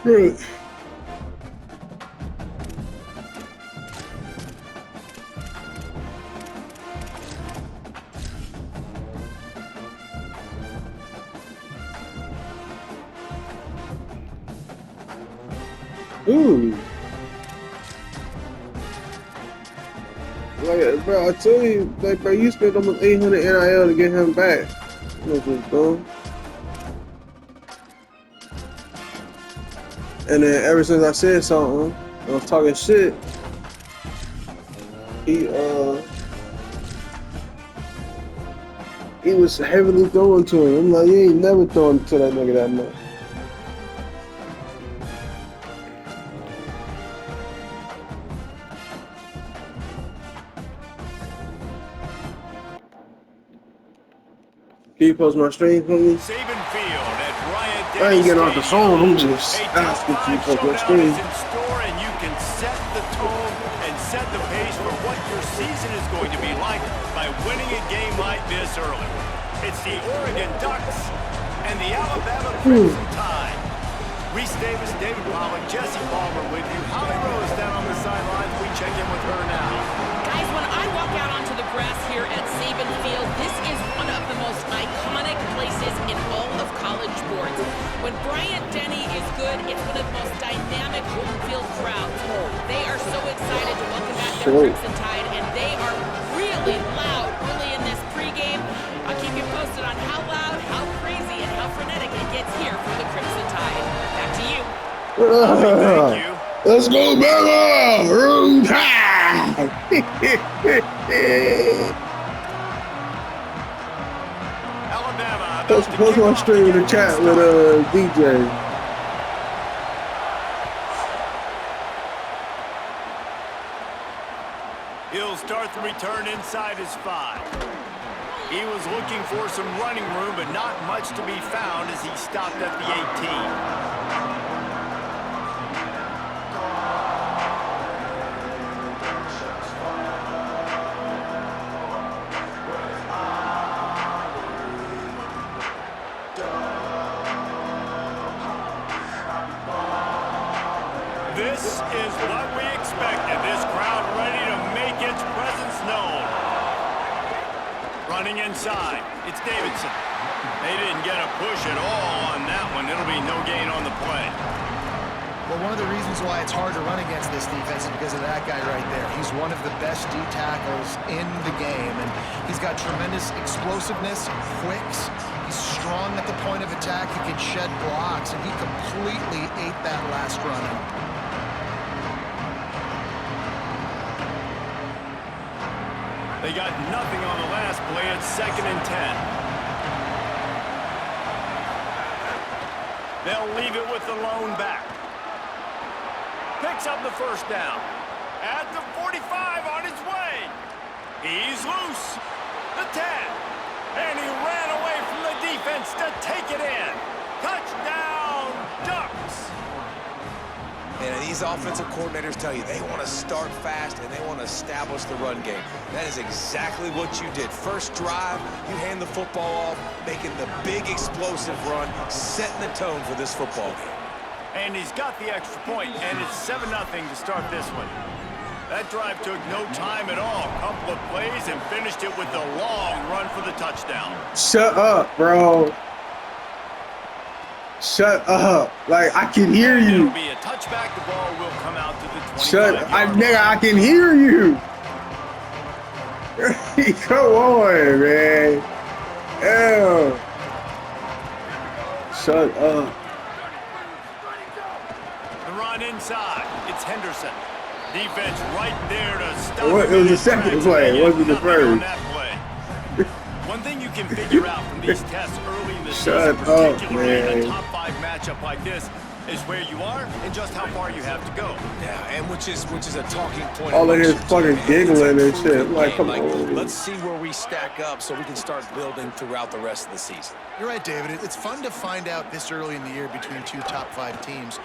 Great. Ooh. Like, bro, I told you, like, bro, you spent almost 800 NIL to get him back. That's just dumb. And then ever since I said something, I was talking shit. He was heavily throwing to him. I'm like, you ain't never throwing to that nigga that much. Can you post my stream for me? Saban Field at Bryant I ain't getting off the phone. I'm just asking you to post my stream. in store, and you can set the tone and set the pace for what your season is going to be like by winning a game like this early. It's the Oregon Ducks and the Alabama Crimson Tide. Reese Davis, David Pollock, Jesse Palmer with you. Holly Rose down on the sidelines. We check in with her now. Guys, when I walk out onto the grass here at Saban Field, this is one of the most iconic places in all of college sports. When Bryant Denny is good, it's one of the most dynamic home field crowds. They are so excited to welcome back their Crimson Tide, and they are really loud early in this pregame. I'll keep you posted on how loud, how crazy, and how frenetic it gets here for the Crimson Tide. Back to you. Thank you. Let's go, Bama! Room Tide! Alabama. Post my stream in the chat with DJ. He'll start the return inside his 5. He was looking for some running room, but not much to be found as he stopped at the 18. This is what we expected. This crowd ready to make its presence known. Running inside, it's Davidson. They didn't get a push at all on that one. It'll be no gain on the play. Well, one of the reasons why it's hard to run against this defense is because of that guy right there. He's one of the best D tackles in the game, and he's got tremendous explosiveness, quicks. He's strong at the point of attack. He can shed blocks, and he completely ate that last run up. They got nothing on the last play. It's 2nd and 10. They'll leave it with the lone back. Picks up the first down. At the 45 on his way. He's loose. The 10. And he ran away from the defense to take it in. Touchdown, Ducks. And these offensive coordinators tell you they want to start fast and they want to establish the run game. That is exactly what you did. First drive, you hand the football off, making the big explosive run, setting the tone for this football game. And he's got the extra point, and it's 7-0 to start this one. That drive took no time at all. Couple of plays and finished it with the long run for the touchdown. Shut up, bro. Shut up. Like, I can hear you. It'll be a touchback. The ball will come out to the 25. Shut up. Nigga, I can hear you. Come on, man. Ew. Shut up. The run inside. It's Henderson. Defense right there to stop. It was the second play. It wasn't the first. One thing you can figure out from these tests early in the Shut season, up, particularly in man. a top 5 matchup like this, is where you are and just how far you have to go. Yeah, and which is a talking point. All of his amongst fucking man. giggling It's a and shit. proven Like, game. come on. Let's see where we stack up so we can start building throughout the rest of the season. You're right, David. It's fun to find out this early in the year between two top 5 teams.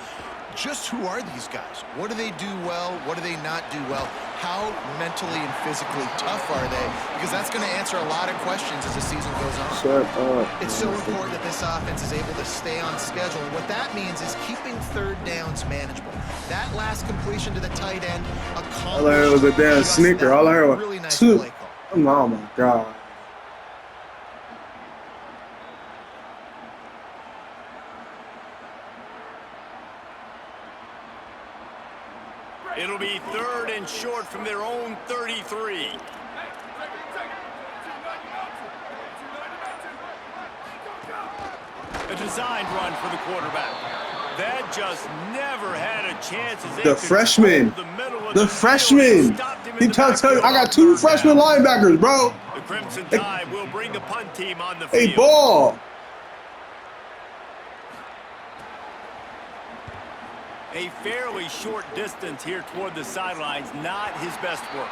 Just who are these guys? What do they do well? What do they not do well? how mentally and physically tough are they? Because that's going to answer a lot of questions as the season goes on. Shut up. It's so important that this offense is able to stay on schedule. And what that means is keeping third downs manageable. That last completion to the tight end accomplished. All I heard was a damn sneaker. All I heard was really nice two. play call. Oh my God. It'll be 3rd and short from their own 33. A designed run for the quarterback. That just never had a chance as they The freshman. The freshman. He tells you, I got 2 freshman linebackers, bro. The Crimson Tide will bring the punt team on the Hey, field. ball. A fairly short distance here toward the sidelines, not his best work.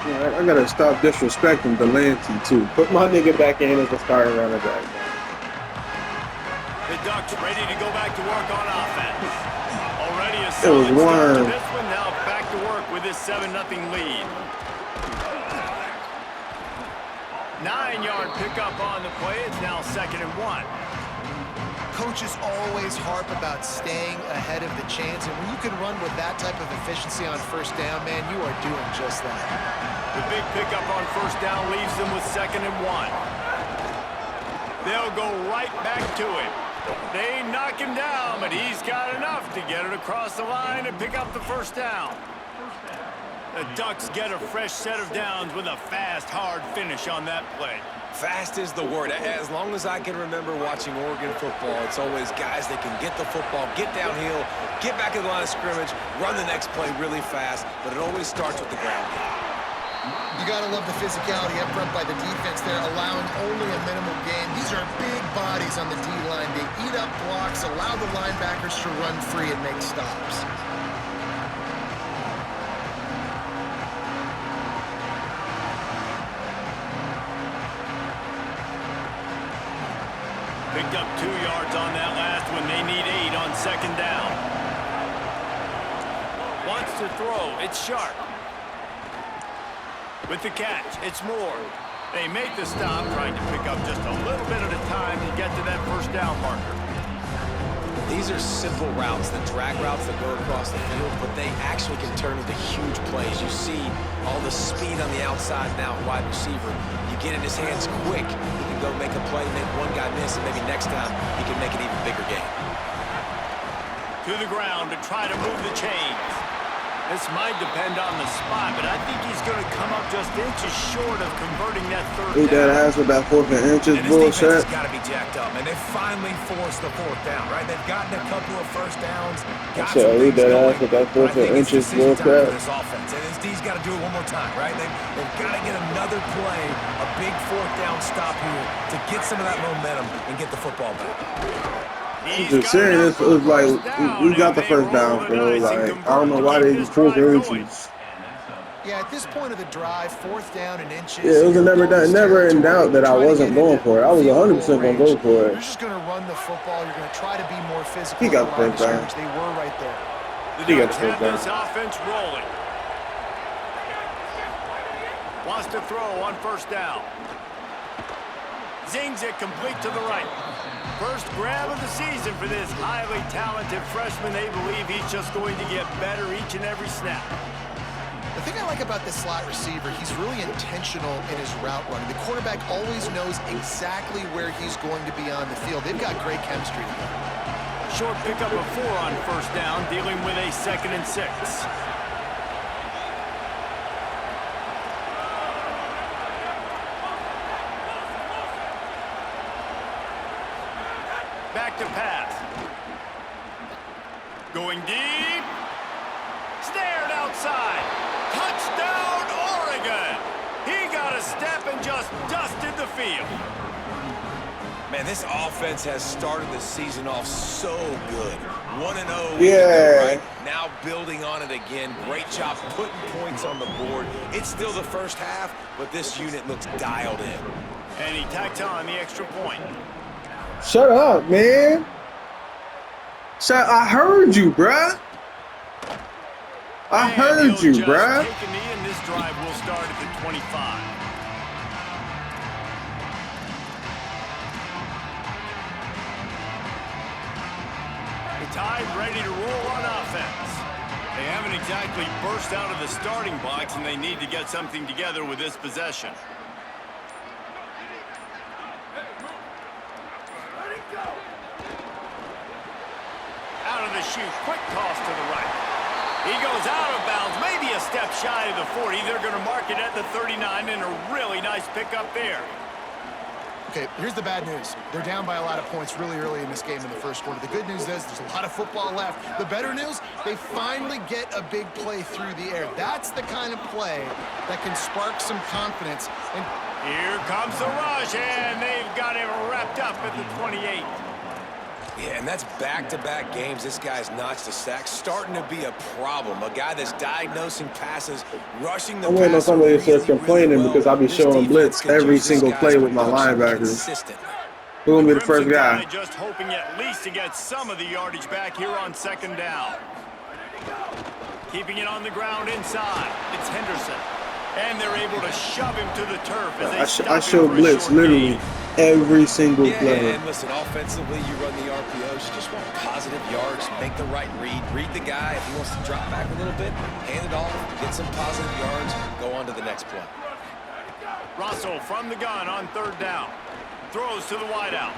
Yeah, I gotta stop disrespecting Delancey too. Put my nigga back in as a starting running back. The Ducks ready to go back to work on offense. Already a was solid start to Worm. this one. Now back to work with this 7-0 lead. 9-yard pickup on the play. It's now 2nd and 1. Coaches always harp about staying ahead of the chains, and when you can run with that type of efficiency on first down, man, you are doing just that. The big pickup on first down leaves them with 2nd and 1. They'll go right back to him. They knock him down, but he's got enough to get it across the line and pick up the first down. The Ducks get a fresh set of downs with a fast, hard finish on that play. Fast is the word. As long as I can remember watching Oregon football, it's always guys that can get the football, get downhill, get back in the line of scrimmage, run the next play really fast, but it always starts with the ground game. You got to love the physicality up front by the defense there, allowing only a minimal gain. These are big bodies on the D-line. They eat up blocks, allow the linebackers to run free and make stops. Picked up 2 yards on that last one. They need 8 on 2nd down. Wants to throw. It's Sharp. With the catch, it's Moore. They make the stop, trying to pick up just a little bit at a time to get to that first down marker. These are simple routes, the drag routes that go across the field, but they actually can turn into huge plays. You see all the speed on the outside now, wide receiver. You get in his hands quick, he can go make a play, make one guy miss, and maybe next time he can make an even bigger game. To the ground to try to move the chains. This might depend on the spot, but I think he's going to come up just inches short of converting that third Eat down. that ass with that 4th and inches And this defense bullshit. has got to be jacked up, and they finally forced the 4th down, right? They've gotten a couple of first downs. Got said, some eat things that going, ass with that but I 4th think and it's inches decision time bullcrap. for this offense, and this D's got to do it one more time, right? They've got to get another play, a big 4th down stop here to get some of that momentum and get the football back. I'm just saying, it was like, we got the first down, bro. Like, I don't know why they just 4th and inches. Yeah, at this point of the drive, 4th down and inches. Yeah, it was never in doubt that I wasn't going for it. I was 100% going to go for You're it. just going to run the football. You're going to try to be more physical. He got the line of first down. scrimmage. They were right there. The He got Ducks the have first this offense rolling. Wants to throw on first down. Zings it complete to the right. First grab of the season for this highly talented freshman. They believe he's just going to get better each and every snap. The thing I like about this slot receiver, he's really intentional in his route running. The quarterback always knows exactly where he's going to be on the field. They've got great chemistry together. Short pickup of 4 on first down, dealing with a 2nd and 6. Back to pass. Going deep. Snared outside. Touchdown, Oregon. He got a step and just dusted the field. Man, this offense has started the season off so good. 1-0. Yeah. Right? Now building on it again. Great job putting points on the board. It's still the first half, but this unit looks dialed in. And he tacks on the extra point. Shut up, man. I heard you, bruh. I heard you, bruh. Take a knee, and this drive will start at the 25. The Tide ready to roll on offense. They haven't exactly burst out of the starting blocks, and they need to get something together with this possession. Out of the chute, quick toss to the right. He goes out of bounds, maybe a step shy of the 40. They're going to mark it at the 39, and a really nice pickup there. Okay, here's the bad news. They're down by a lot of points really early in this game in the first quarter. The good news is there's a lot of football left. The better news, they finally get a big play through the air. That's the kind of play that can spark some confidence. And here comes the rush, and they've got him wrapped up at the 28. Yeah, and that's back-to-back games. This guy's notched a sack, starting to be a problem. A guy that's diagnosing passes, rushing the I'm waiting on passer somebody that says really, complaining really well. because I'll be This showing defense blitz can every use this single guy's play with my production linebackers. consistently. Who's going to be the Crimson first guy? Tide just hoping at least to get some of the yardage back here on second down. Keeping it on the ground inside. It's Henderson. And they're able to shove him to the turf as they stop I him show for a blitz short literally gain. every single play. And listen, offensively, you run the RPOs. You just want positive yards, make the right read the guy. If he wants to drop back a little bit, hand it off, get some positive yards, go on to the next play. Russell from the gun on third down. Throws to the wideout.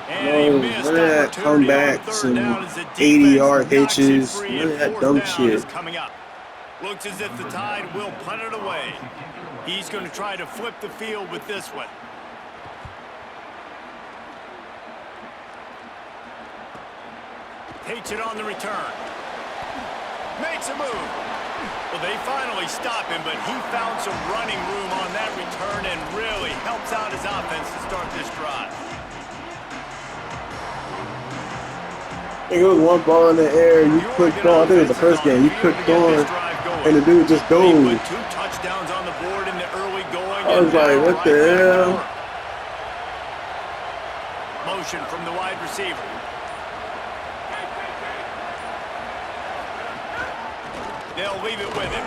And he missed None of that opportunity on comebacks third and down as the 80-yard defense knocks it hitches. free, None and of that fourth dumb down shit. is coming up. Looks as if the Tide will punt it away. He's going to try to flip the field with this one. Takes it on the return. Makes a move. Well, they finally stop him, but he found some running room on that return and really helps out his offense to start this drive. I think it was one ball in the air. You clicked on. I think it was the first game. You clicked on, and the dude just He dove. put 2 touchdowns on the board in the early going. I was and like, now what right the back to hell? work. Motion from the wide receiver. They'll leave it with him.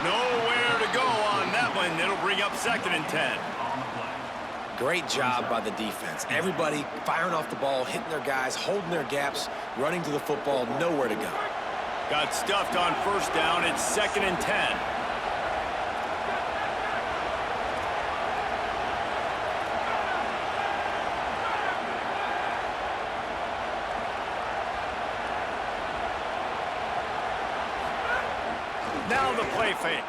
Nowhere to go on that one. It'll bring up 2nd and 10. Great job by the defense. Everybody firing off the ball, hitting their guys, holding their gaps, running to the football, nowhere to go. Got stuffed on first down. It's 2nd and 10. Now the play fake.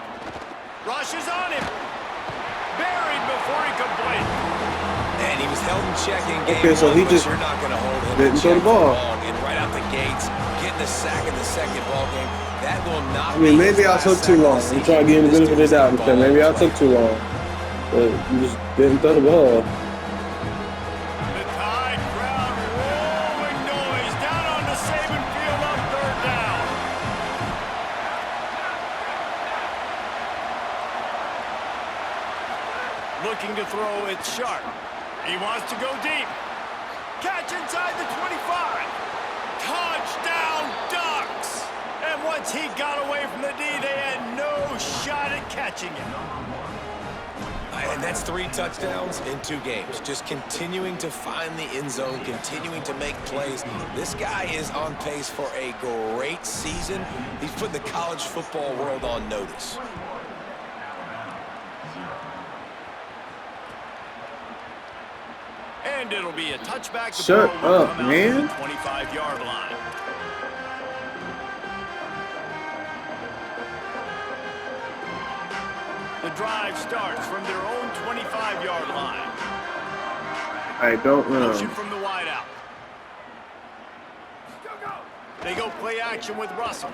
Rushes on him. Buried before he could blink. And he was held in check in game Okay, so one, he but just you're not going to hold him didn't in throw the check for ball. long. And right out the gates, getting a sack in the second ball game, that will not I mean, be maybe his I last took sack too of the long. I'm season. trying to give him the This benefit of the dude's doubt. hitting And say the maybe I ball took too long. But you just didn't throw the ball. The Tide crowd rolling noise down on the Saban field on third down. Looking to throw, it's Sharp. He wants to go deep. Catch inside the 25. Touchdown, Ducks! And once he got away from the D, they had no shot at catching him. And that's 3 touchdowns in 2 games. Just continuing to find the end zone, continuing to make plays. This guy is on pace for a great season. He's put the college football world on notice. And it'll be a touchback. The Shut ball will up, come out man. to the 25-yard line. The drive starts from their own 25-yard line. I don't know. Motion from the wideout. They go play action with Russell.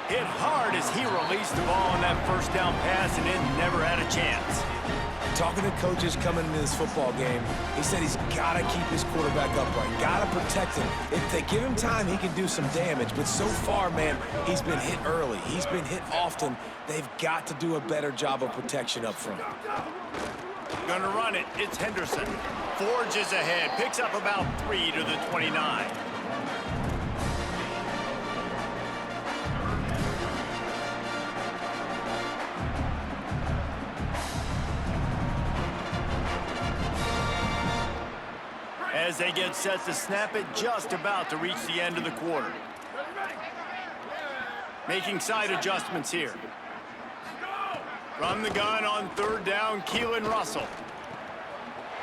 Hit hard as he released the ball on that first down pass and then never had a chance. Talking to coaches coming into this football game, he said he's got to keep his quarterback upright, got to protect him. If they give him time, he can do some damage. But so far, man, he's been hit early. He's been hit often. They've got to do a better job of protection up front. Gonna run it. It's Henderson. Forges ahead. Picks up about 3 to the 29. As they get set to snap it, just about to reach the end of the quarter. Making side adjustments here. From the gun on 3rd down, Keelan Russell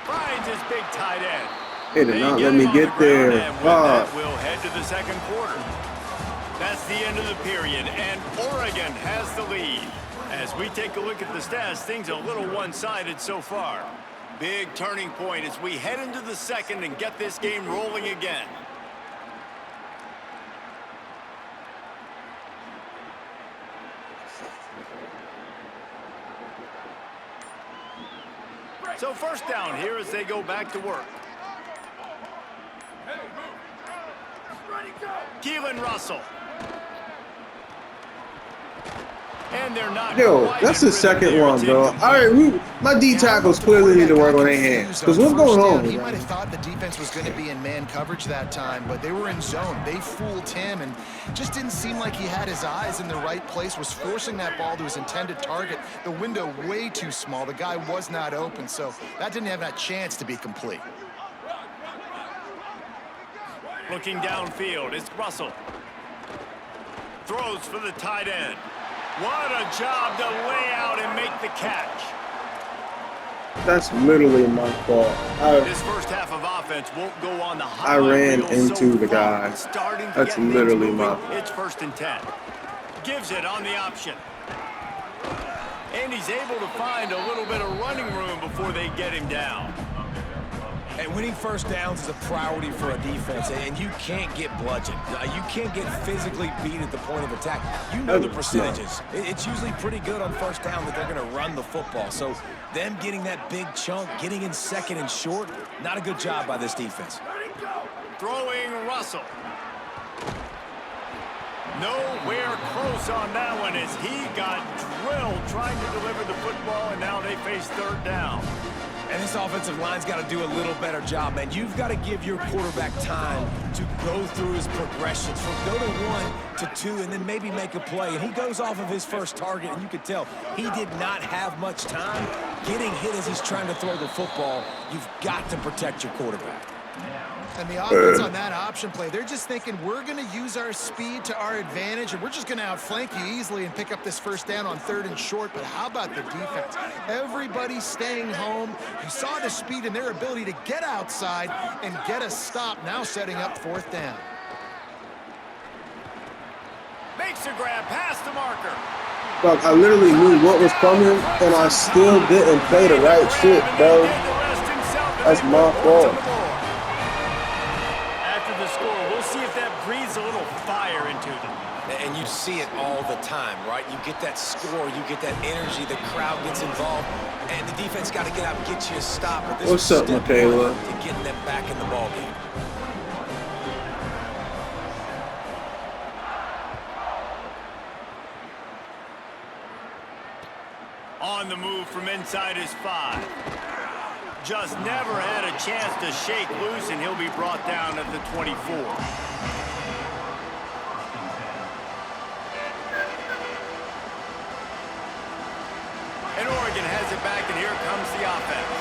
finds his big tight end. They did not let me get there. We'll head to the 2nd quarter. That's the end of the period, and Oregon has the lead. As we take a look at the stats, things are a little one-sided so far. Big turning point as we head into the 2nd and get this game rolling again. So 1st down here as they go back to work. Keelan Russell. And they're not. Yo, that's the 2nd one, bro. All right, my D tackles clearly need to work on their hands. Because what's going on? He might have thought the defense was going to be in man coverage that time, but they were in zone. They fooled him and just didn't seem like he had his eyes in the right place, was forcing that ball to his intended target. The window way too small. The guy was not open, so that didn't have that chance to be complete. Looking downfield, it's Russell. Throws for the tight end. What a job to lay out and make the catch. That's literally my fault. This first half of offense won't go on the I ran into the guy. That's literally my fault. It's 1st and 10. Gives it on the option. And he's able to find a little bit of running room before they get him down. And winning 1st downs is a priority for a defense, and you can't get bludgeoned. You can't get physically beat at the point of attack. You know the percentages. It's usually pretty good on 1st down that they're going to run the football. So them getting that big chunk, getting in 2nd and short, not a good job by this defense. Throwing Russell. Nowhere close on that one as he got drilled trying to deliver the football, and now they face 3rd down. And this offensive line's got to do a little better job, man. You've got to give your quarterback time to go through his progressions from go to 1 to 2 and then maybe make a play. And he goes off of his first target, and you could tell he did not have much time getting hit as he's trying to throw the football. You've got to protect your quarterback. And the offense on that option play, they're just thinking we're going to use our speed to our advantage and we're just going to outflank you easily and pick up this 1st down on 3rd and short. But how about the defense? Everybody staying home. You saw the speed and their ability to get outside and get a stop, now setting up 4th down. Makes a grab past the marker. Like, I literally knew what was coming, and I still didn't play the right shit, bro. That's my fault. Breathes a little fire into them. And you see it all the time, right? You get that score, you get that energy, the crowd gets involved, and the defense got to get out and get you a stop. But this What's up, Michaela? To getting them back in the ballgame. On the move from inside his 5. Just never had a chance to shake loose, and he'll be brought down at the 24. And Oregon has it back, and here comes the offense.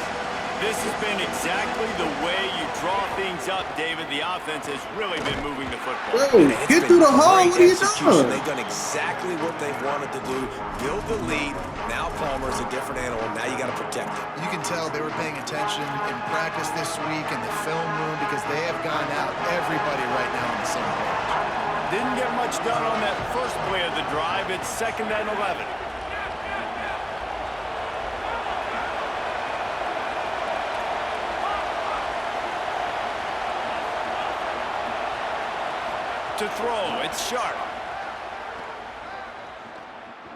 This has been exactly the way you draw things up, David. The offense has really been moving the football. Bro, get through the hole. What are you doing? They've done exactly what they've wanted to do. Build the lead. Now Palmer's a different animal. Now you got to protect it. You can tell they were paying attention in practice this week in the film room because they have gone out everybody right now on the same page. Didn't get much done on that first play of the drive. It's 2nd and 11. To throw, it's Sharp.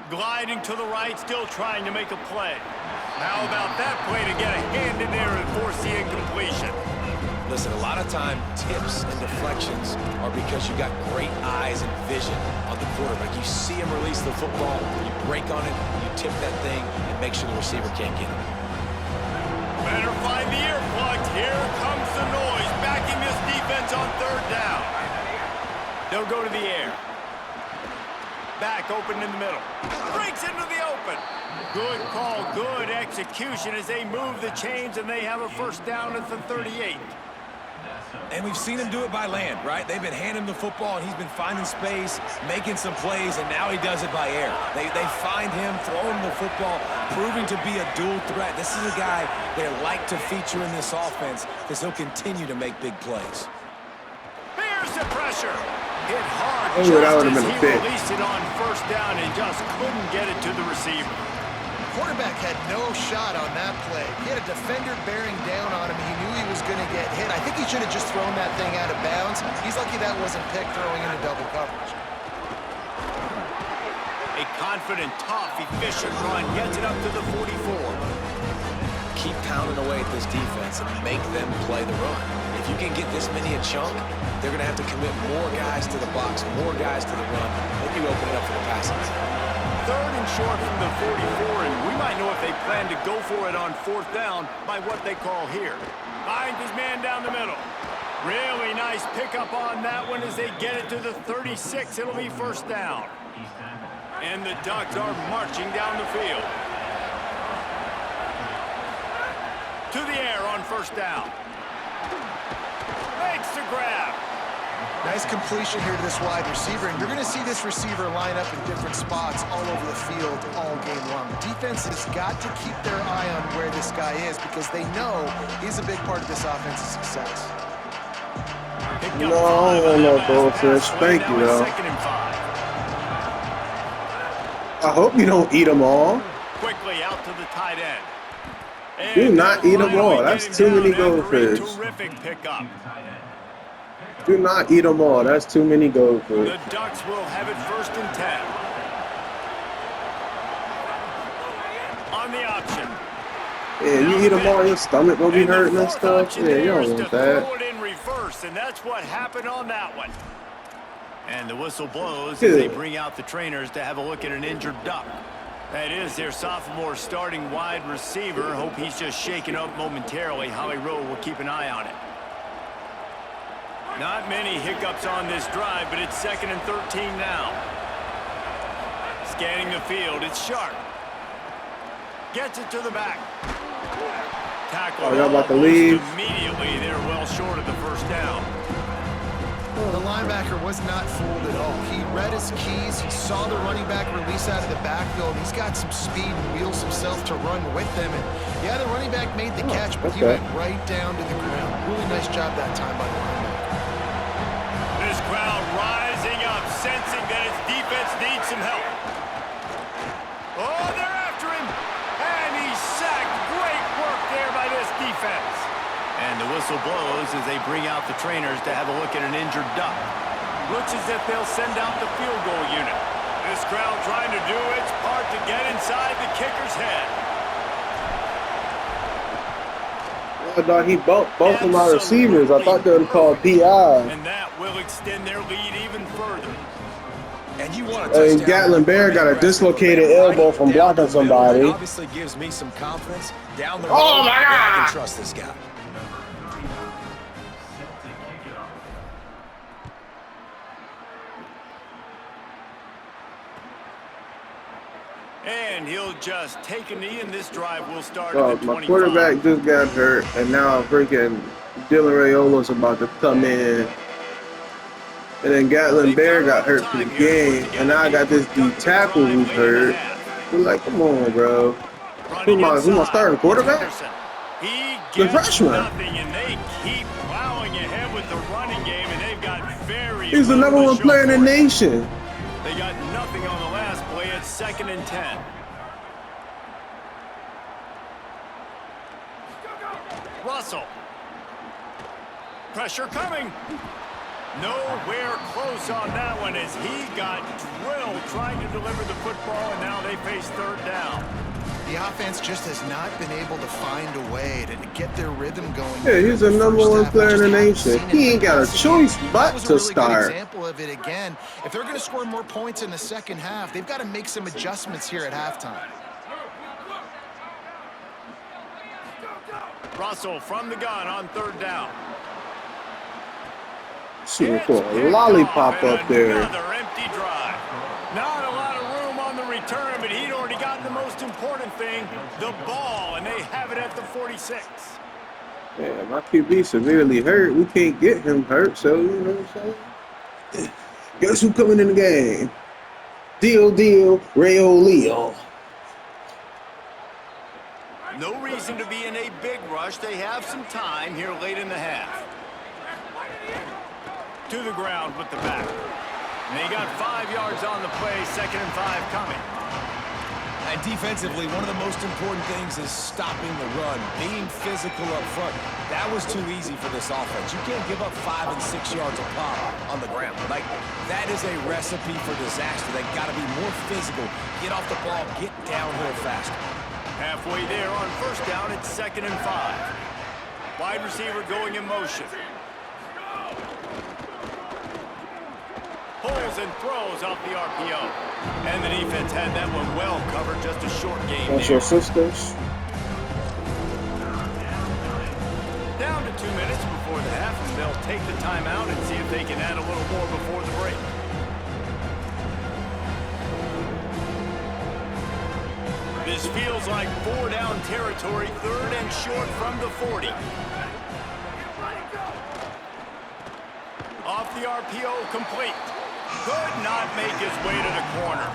Gliding to the right, still trying to make a play. How about that play to get a hand in there and force the incompletion? Listen, a lot of time, tips and deflections are because you got great eyes and vision on the quarterback. You see him release the football, you break on it, you tip that thing, and make sure the receiver can't get it. Better find the earplugs. Here comes the noise, backing this defense on third down. They'll go to the air. Back open in the middle. Breaks into the open. Good call, good execution as they move the chains, and they have a first down at the 38. And we've seen him do it by land, right? They've been handing him the football, and he's been finding space, making some plays, and now he does it by air. They find him, throw him the football, proving to be a dual threat. This is a guy they like to feature in this offense because he'll continue to make big plays. Here's the pressure. Hit hard Oh, that would've just been a as he pick. released it on first down and just couldn't get it to the receiver. Quarterback had no shot on that play. He had a defender bearing down on him. He knew he was going to get hit. I think he should have just thrown that thing out of bounds. He's lucky that wasn't picked throwing into double coverage. A confident, tough, efficient run gets it up to the 44. Keep pounding away at this defense and make them play the run. If you can get this many a chunk, they're going to have to commit more guys to the box, more guys to the run. Then you open it up for the passing. Third and short from the 44, and we might know if they plan to go for it on fourth down by what they call here. Finds his man down the middle. Really nice pickup on that one as they get it to the 36. It'll be first down. And the Ducks are marching down the field. To the air on first down. Makes the grab. Nice completion here to this wide receiver, and you're going to see this receiver line up in different spots all over the field all game long. Defense has got to keep their eye on where this guy is because they know he's a big part of this offense's success. No, I don't want no goldfish. Thank you, though. Second and 5. I hope you don't eat them all. Quickly out to the tight end. And Do not eat 'em all. finally That's getting too down many after a goldfish. Terrific pickup. Do not eat them all. That's too many goldfish. The Ducks will have it first and 10. On the option. Yeah, you eat them all, your stomach gonna be And the hurting and fourth stuff. option Yeah, you there is don't to want that. throw it in reverse, and that's what happened on that one. And the whistle blows as Good. they bring out the trainers to have a look at an injured Duck. That is their sophomore starting wide receiver. Hope he's just shaken up momentarily. Howie Rowe will keep an eye on it. Not many hiccups on this drive, but it's second and 13 now. Scanning the field, it's Sharp. Gets it to the back. Tackle Oh, y'all about to almost leave? immediately. They're well short of the first down. The linebacker was not fooled at all. He read his keys. He saw the running back release out of the backfield. He's got some speed and wheels himself to run with them. And yeah, the running back made the catch, but he okay. went right down to the ground. Really nice job that time by the linebacker. This crowd rising up, sensing that its defense needs some help. Oh, they're after him. And he's sacked. Great work there by this defense. And the whistle blows as they bring out the trainers to have a look at an injured Duck. Looks as if they'll send out the field goal unit. This crowd trying to do its part to get inside the kicker's head. I thought he bumped both of my receivers. I thought they would call PI. And that will extend their lead even further. And you want Hey, to Gatlin Bear got a dislocated elbow from blocking somebody. Obviously gives me some confidence down the road. Oh, my I God! can trust this guy. And he'll just take a knee, and this drive will start Oh, at the my 25. quarterback just got hurt, and now freaking Dylan Rayola's about to come in. And then Gatlin Bear got hurt for the game, and now I got this D tackle who's hurt. We're like, come on, bro. Who my starting quarterback? He The gets freshman. nothing, and they keep plowing ahead with the running game, and they've got very He's the little number to one show player in the for it. nation. They got nothing on the last play. It's second and 10. Russell. Pressure coming. Nowhere close on that one as he got drilled trying to deliver the football, and now they face third down. The offense just has not been able to find a way to get their rhythm going. Yeah, he's the number one player in the nation. He ain't got a choice but to Good start. example of it again. If they're going to score more points in the second half, they've got to make some adjustments here at halftime. Russell from the gun on third down. Shooting for a lollipop up there. Another empty drive. Not a lot of room on the return, but he'd already gotten the most important thing, the ball, and they have it at the 46. Yeah, my QB severely hurt. We can't get him hurt, so you know what I'm saying? Guess who coming in the game? Deal, Rayo Leo. No reason to be in a big rush. They have some time here late in the half. To the ground with the back. And they got 5 yards on the play, 2nd and 5 coming. And defensively, one of the most important things is stopping the run, being physical up front. That was too easy for this offense. You can't give up 5 and 6 yards a pop on the ground. Like, that is a recipe for disaster. They got to be more physical, get off the ball, get downhill faster. Halfway there on first down, it's 2nd and 5. Wide receiver going in motion. Pulls and throws off the RPO. And the defense had that one well covered, just a short game That's there. your sisters. Down to 2 minutes before the half, and they'll take the timeout and see if they can add a little more before the break. This feels like 4-down territory, 3rd and short from the 40. Off the RPO, complete. Could not make his way to the corner.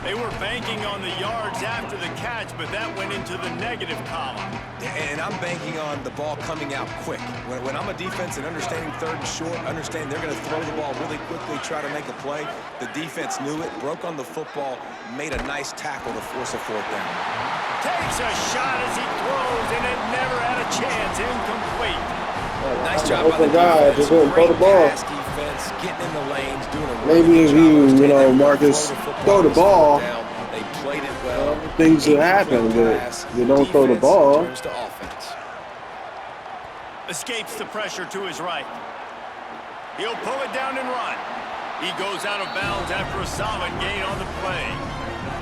They were banking on the yards after the catch, but that went into the negative column. And I'm banking on the ball coming out quick. When I'm a defense and understanding 3rd and short, understanding they're going to throw the ball really quickly, try to make a play, the defense knew it, broke on the football, made a nice tackle to force a 4th down. Takes a shot as he throws, and it never had a chance. Incomplete. Nice job by the guy, defense. just wouldn't throw the Great ball. pass defense, getting in the lanes, doing a Maybe really if good you, job you know, of Marcus, throw the ball, They played it well. things will happen, but you don't throw the Defense ball. turns to offense. Escapes the pressure to his right. He'll pull it down and run. He goes out of bounds after a solid gain on the play.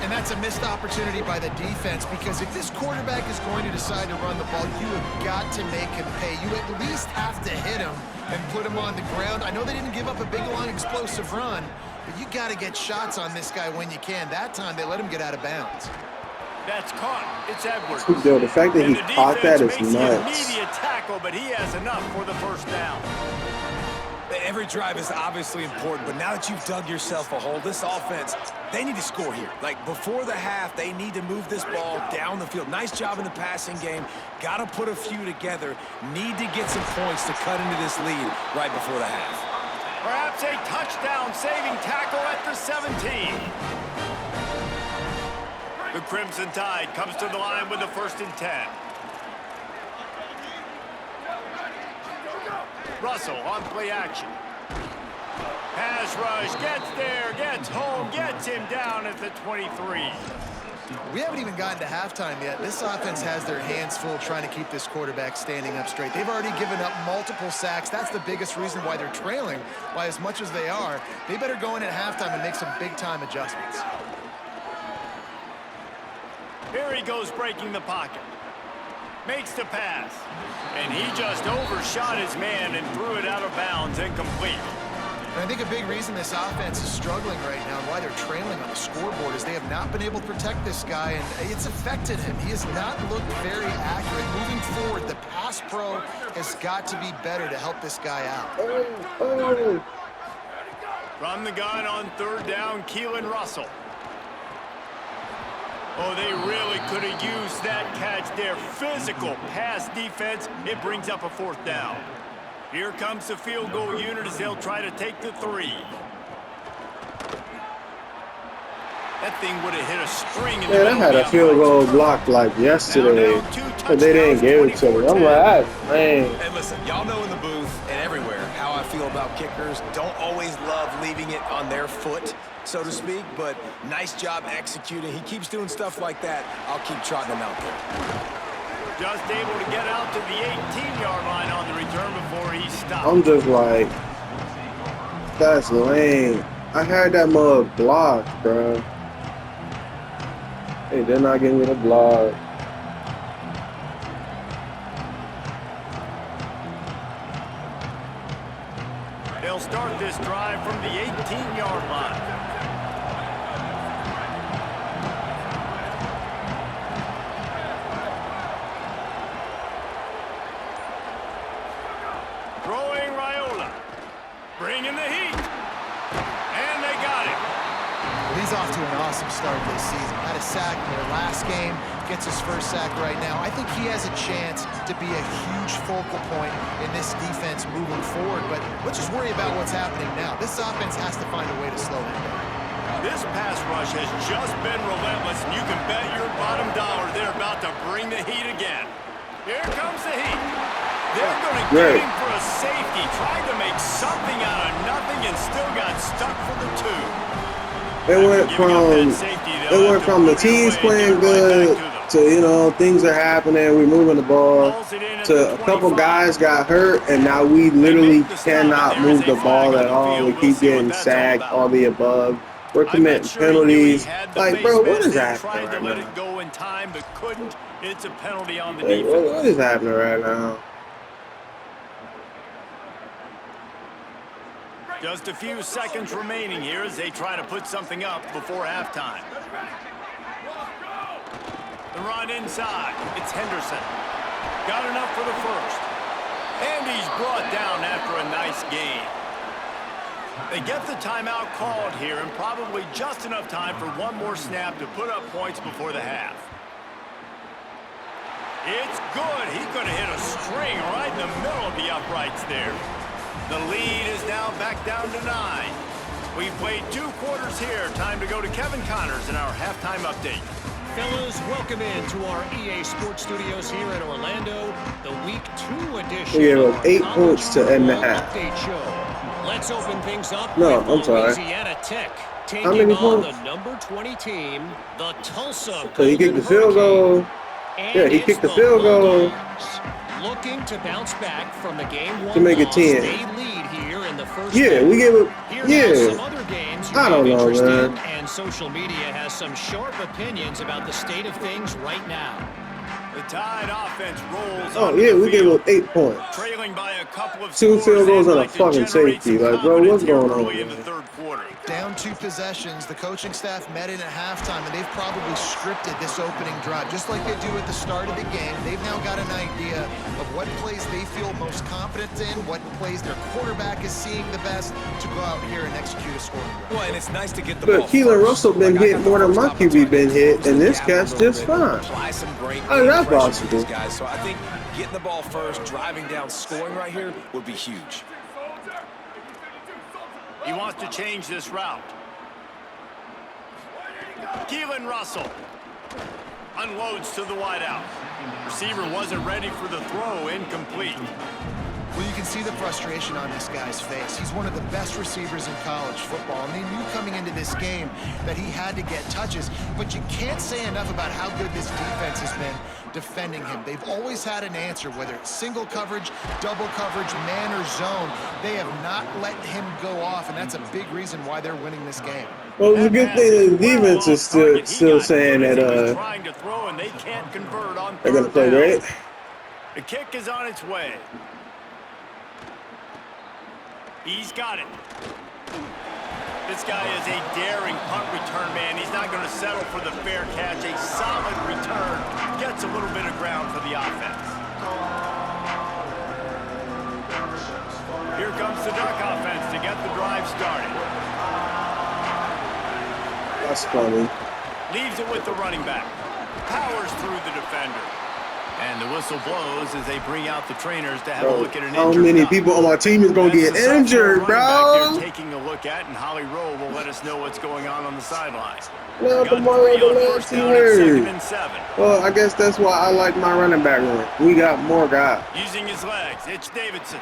And that's a missed opportunity by the defense, because if this quarterback is going to decide to run the ball, you have got to make him pay. You at least have to hit him and put him on the ground. I know they didn't give up a big, long, explosive run, but you got to get shots on this guy when you can. That time, they let him get out of bounds. That's caught. It's Edwards. Yo, the fact that And he the caught that is defense makes the nuts. immediate tackle, but he has enough for the first down. Every drive is obviously important, but now that you've dug yourself a hole, this offense, they need to score here. Like, before the half, they need to move this ball down the field. Nice job in the passing game. Got to put a few together. Need to get some points to cut into this lead right before the half. Perhaps a touchdown-saving tackle at the 17. The Crimson Tide comes to the line with the 1st and 10. Russell on play action. Pass rush, gets there, gets home, gets him down at the 23. We haven't even gotten to halftime yet. This offense has their hands full trying to keep this quarterback standing up straight. They've already given up multiple sacks. That's the biggest reason why they're trailing by as much as they are. They better go in at halftime and make some big-time adjustments. Here he goes breaking the pocket. Makes the pass. And he just overshot his man and threw it out of bounds, incomplete. And I think a big reason this offense is struggling right now and why they're trailing on the scoreboard is they have not been able to protect this guy, and it's affected him. He has not looked very accurate. Moving forward, the pass pro has got to be better to help this guy out. From the gun on 3rd down, Keelan Russell. Oh, they really could have used that catch there. Physical pass defense. It brings up a 4th down. Here comes the field goal unit as they'll try to take the 3. That thing would have hit a spring in the Man, I middle had of a the field goal uprights. blocked like yesterday, Now down 2 but they didn't touchdowns, give it to me. I'm 24-10. like, man. And listen, y'all know in the booth and everywhere how I feel about kickers. Don't always love leaving it on their foot, so to speak, but nice job executing. He keeps doing stuff like that. I'll keep trotting him out there. Just able to get out to the 18-yard line on the return before he stopped. I'm just like, that's lame. I had that mug blocked, bro. Hey, they're not giving me the block. They'll start this drive from the 18-yard line. Throwing Raiola. Bringing the heat. And they got him. He's off to an awesome start this season. Had a sack in their last game, gets his first sack right now. I think he has a chance to be a huge focal point in this defense moving forward, but let's just worry about what's happening now. This offense has to find a way to slow him down. This pass rush has just been relentless, and you can bet your bottom dollar they're about to bring the heat again. Here comes the heat. They're going to get him for a safety. Tried to make something out of nothing and still got stuck for the 2. It went from the team's playing good to, you know, things are happening, we're moving the ball, to a couple guys got hurt, and now we literally cannot move the ball at all. We keep getting sacked, all the above. We're committing penalties. Like, bro, what is happening right now? Go in time, but couldn't. It's a penalty on the Like, defense. what is happening right now? Just a few seconds remaining here as they try to put something up before halftime. The run inside. It's Henderson. Got enough for the first. And he's brought down after a nice gain. They get the timeout called here and probably just enough time for one more snap to put up points before the half. It's good. He could have hit a string right in the middle of the uprights there. The lead is now back down to 9. We've played 2 quarters here. Time to go to Kevin Connors in our halftime update. Fellas, welcome into our EA Sports Studios here in Orlando, the Week 2 edition. We gave of up our 8 college points to end the football half. update show. Let's open things up No, with I'm sorry. Louisiana Tech How many taking on points? the number 20 team, the Tulsa So he kicked the Golden field goal. Hurricanes. Yeah, he And kicked the it's field goal. Bulldogs looking to bounce back from the game 1 To make it loss. 10. They lead here in the first Yeah, half. we gave it. Here are some Yeah. other games you I don't may have know, interest in, man. and social media has some sharp opinions about the state of things right now. The Tide offense rolls. Oh, onto yeah, the we gave field, up 8 points. trailing by a couple of 2 scores. field goals They'd and a like to fucking generate safety. some Like, bro, what's confidence here going on, early in the man? third quarter. Down 2 possessions, the coaching staff met in at halftime, and they've probably scripted this opening drive. Just like they do at the start of the game, they've now got an idea of what plays they feel most confident in, what plays their quarterback is seeing the best to go out here and execute a scoring drive. Well, and it's nice to get the ball Look, Keelan first. Russell been Like, I hit got the more than first my QB been opportunity hit, to and this close the gap cat's a little just bit, fine. apply some great How is that pressure to possible? these guys. So I think getting the ball first, driving down, scoring right here would be huge. He wants to change this route. Keelan Russell unloads to the wideout. Receiver wasn't ready for the throw, incomplete. Well, you can see the frustration on this guy's face. He's one of the best receivers in college football, and they knew coming into this game that he had to get touches, but you can't say enough about how good this defense has been defending him. They've always had an answer, whether it's single coverage, double coverage, man or zone. They have not let him go off, and that's a big reason why they're winning this game. Well, it's a good thing the defense is still saying that trying to throw and they can't convert on they're gonna play third down. great. The kick is on its way. He's got it. This guy is a daring punt return man. He's not going to settle for the fair catch. A solid return. Gets a little bit of ground for the offense. Here comes the Duck offense to get the drive started. That's funny. Leaves it with the running back. Powers through the defender. And the whistle blows as they bring out the trainers to have a Bro, look at an how injured many Duck. people on my team is going to get That's the injured, sophomore running back bro? they're taking a look at, and Holly Rowe will let us know what's going on the sideline. Now Got Mario 3 on Delancey first down and 2nd hurt. and 7. Well, I guess that's why I like my running back run. We got more guys. Using his legs, it's Davidson.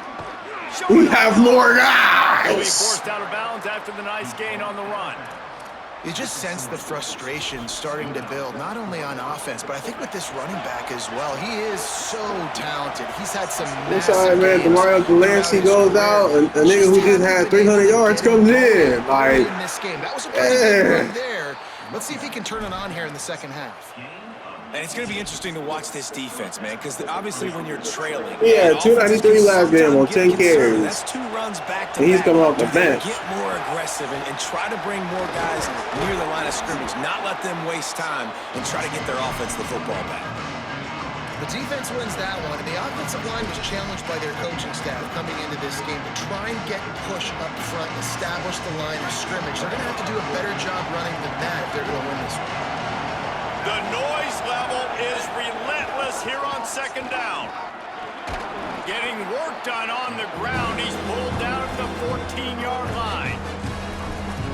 We have more He'll be guys. forced out of bounds after the nice gain on the run. You just sense the frustration starting to build, not only on offense, but I think with this running back as well. He is so talented. He's had some It's massive all right, man. games Demario Delancey throughout his goes out, career. and a nigga who just had 300 yards comes in. Like, in this game. That was a pretty good yeah. run there. Let's see if he can turn it on here in the second half. And it's going to be interesting to watch this defense, man, because obviously when you're trailing, Yeah, and 293 offenses last can game on sometimes 10 get concerned. carries. That's 2 runs back to And he's back. coming off the Do they bench. Get more aggressive and try to bring more guys near the line of scrimmage, not let them waste time and try to get their offense the football back. The defense wins that one, and the offensive line was challenged by their coaching staff coming into this game to try and get push up front and establish the line of scrimmage. They're going to have to do a better job running than that if they're going to win this one. The noise level is relentless here on 2nd down. Getting work done on the ground. He's pulled down to the 14-yard line.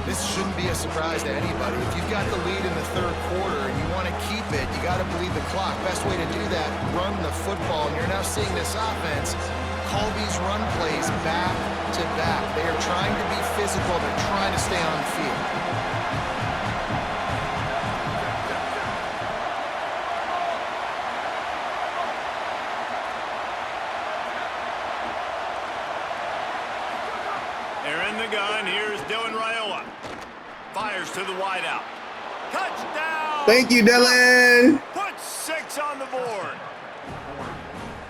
This shouldn't be a surprise to anybody. If you've got the lead in the 3rd quarter and you want to keep it, you got to bleed the clock. Best way to do that, run the football. And you're now seeing this offense call these run plays back to back. They are trying to be physical. They're trying to stay on the field. They're in the gun. Here's Dylan Raiola. Fires to the wideout. Touchdown! Thank you, Dylan. Put 6 on the board.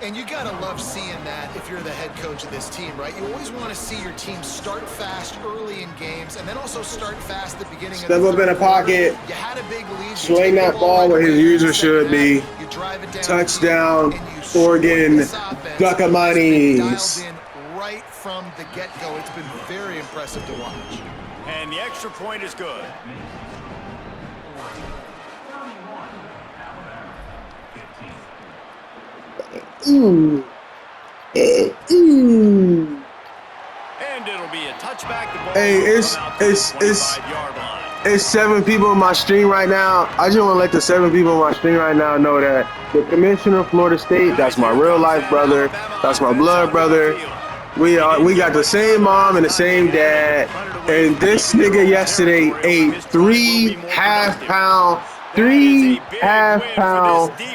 And you got to love seeing that if you're the head coach of this team, right? You always want to see your team start fast early in games and then also start fast at the beginning Step of the up in the pocket. You had a big lead. Swing that ball where his user should be. You drive it down Touchdown, and you score. Oregon This offense Duckamanies. has been dialed in right from the get-go. It's been very impressive to watch. And the extra point is good. Ooh. Ooh. And it'll be a touchback. The ball Hey, will it's- come out to the it's- 25-yard line. It's 7 people in my stream right now. I just want to let the 7 people in my stream right now know that the commissioner of Florida State, that's my real life brother. That's my blood brother. We got the same mom and the same dad. And this nigga yesterday ate 3 half-pound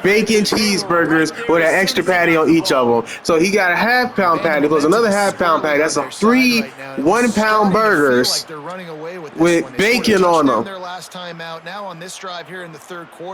bacon cheeseburgers with an extra patty on each of them. So he got a half-pound patty plus another half-pound patty. That's 3 1-pound burgers with bacon on them.